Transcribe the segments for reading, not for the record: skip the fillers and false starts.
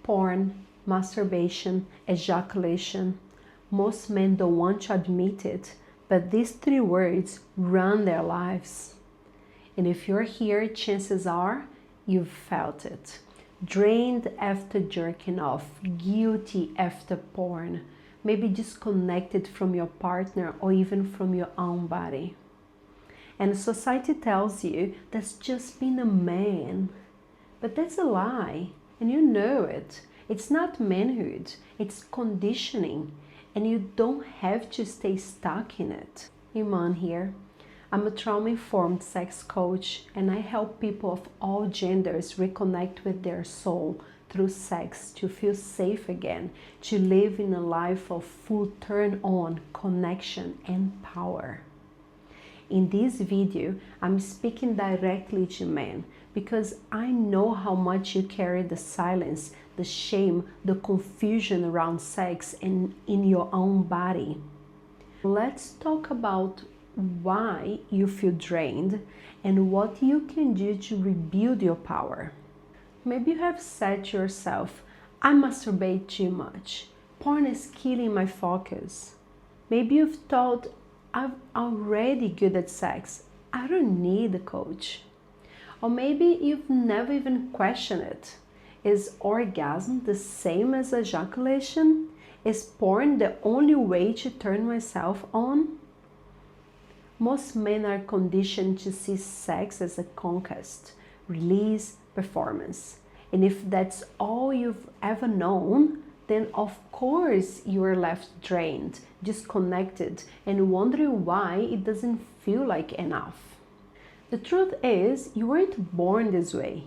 Porn, masturbation, ejaculation. Most men don't want to admit it, but these three words run their lives. And if you're here, chances are you've felt it. Drained after jerking off, guilty after porn, maybe disconnected from your partner or even from your own body. And society tells you that's just being a man. But that's a lie, and you know it. It's not manhood, it's conditioning, and you don't have to stay stuck in it. Iman here. I'm a trauma-informed sex coach, and I help people of all genders reconnect with their soul through sex to feel safe again, to live in a life of full turn-on, connection, and power. In this video, I'm speaking directly to men because I know how much you carry the silence, the shame, the confusion around sex and in your own body. Let's talk about why you feel drained and what you can do to rebuild your power. Maybe you have said to yourself, I masturbate too much. Porn is killing my focus. Maybe you've thought, I'm already good at sex. I don't need a coach. Or maybe you've never even questioned it. Is orgasm the same as ejaculation? Is porn the only way to turn myself on? Most men are conditioned to see sex as a conquest, release, performance. And if that's all you've ever known, then of course you are left drained, disconnected, and wondering why it doesn't feel like enough. The truth is, you weren't born this way.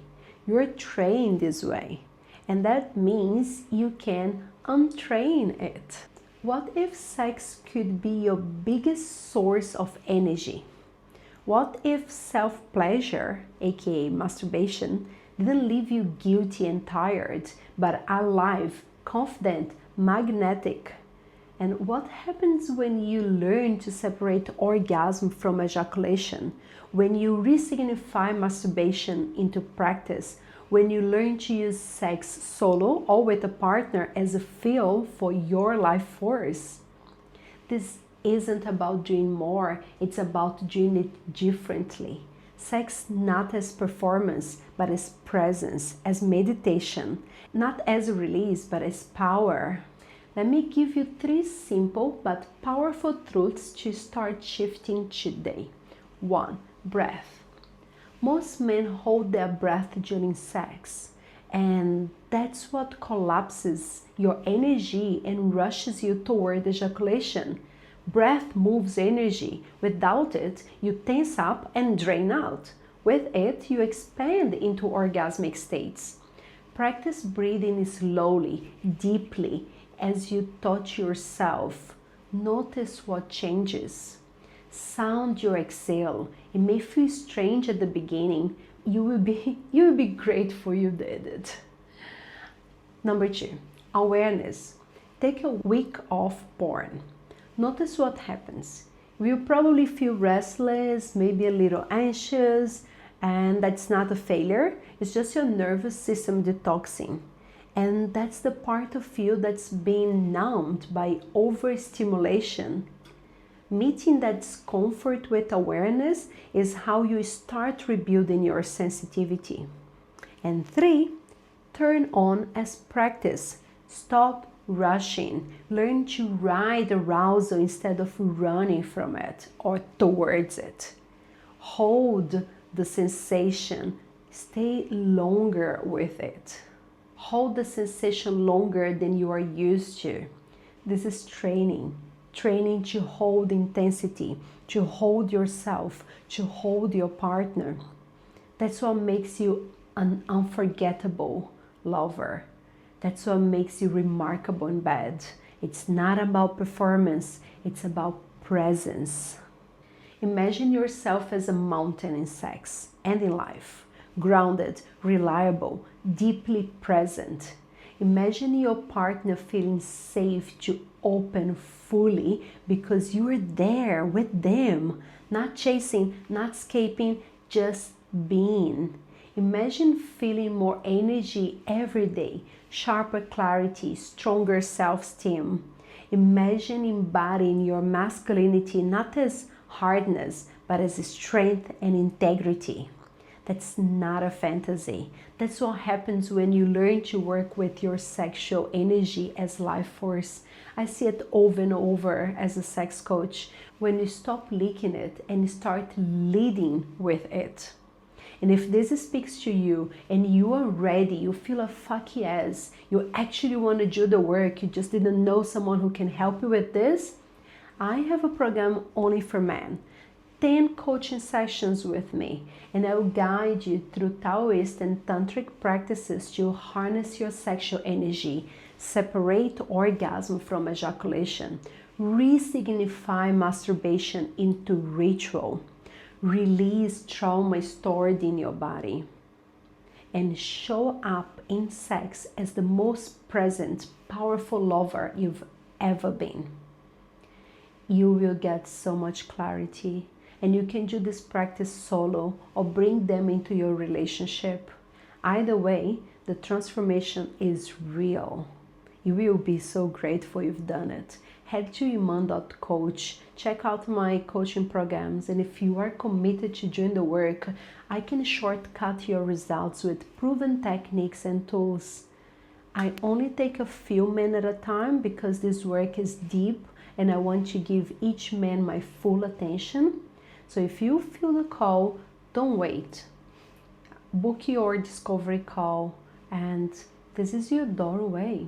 You are trained this way. And that means you can untrain it. What if sex could be your biggest source of energy? What if self-pleasure, aka masturbation, didn't leave you guilty and tired, but alive, confident, magnetic? And what happens when you learn to separate orgasm from ejaculation? When you re-signify masturbation into practice? When you learn to use sex solo or with a partner as a fuel for your life force? This isn't about doing more, it's about doing it differently. Sex not as performance, but as presence, as meditation, not as a release, but as power. Let me give you 3 simple but powerful truths to start shifting today. 1. Breath. Most men hold their breath during sex, and that's what collapses your energy and rushes you toward ejaculation. Breath moves energy. Without it, you tense up and drain out. With it, you expand into orgasmic states. Practice breathing slowly, deeply, as you touch yourself. Notice what changes. Sound your exhale. It may feel strange at the beginning. You will be grateful you did it. Number 2, awareness. Take a week off porn. Notice what happens. You'll probably feel restless, maybe a little anxious, and that's not a failure. It's just your nervous system detoxing. And that's the part of you that's being numbed by overstimulation. Meeting that discomfort with awareness is how you start rebuilding your sensitivity. And 3, turn on as practice. Stop rushing. Learn to ride arousal instead of running from it or towards it. Hold the sensation. Stay longer with it. Hold the sensation longer than you are used to. This is training. Training to hold intensity, to hold yourself, to hold your partner. That's what makes you an unforgettable lover. That's what makes you remarkable in bed. It's not about performance, it's about presence. Imagine yourself as a mountain in sex and in life. Grounded, reliable, deeply present. Imagine your partner feeling safe to open fully because you are there with them, not chasing, not escaping, just being. Imagine feeling more energy every day, sharper clarity, stronger self-esteem. Imagine embodying your masculinity not as hardness, but as strength and integrity. That's not a fantasy. That's what happens when you learn to work with your sexual energy as life force. I see it over and over as a sex coach. When you stop leaking it and start leading with it. And if this speaks to you and you are ready, you feel a fuck yes, you actually want to do the work, you just didn't know someone who can help you with this, I have a program only for men. 10 coaching sessions with me, and I will guide you through Taoist and Tantric practices to harness your sexual energy, separate orgasm from ejaculation, re-signify masturbation into ritual, release trauma stored in your body, and show up in sex as the most present, powerful lover you've ever been. You will get so much clarity, and you can do this practice solo or bring them into your relationship. Either way, the transformation is real. You will be so grateful you've done it. Head to iman.coach, check out my coaching programs, and if you are committed to doing the work, I can shortcut your results with proven techniques and tools. I only take a few men at a time because this work is deep and I want to give each man my full attention. So if you feel the call, don't wait. Book your discovery call, and this is your doorway.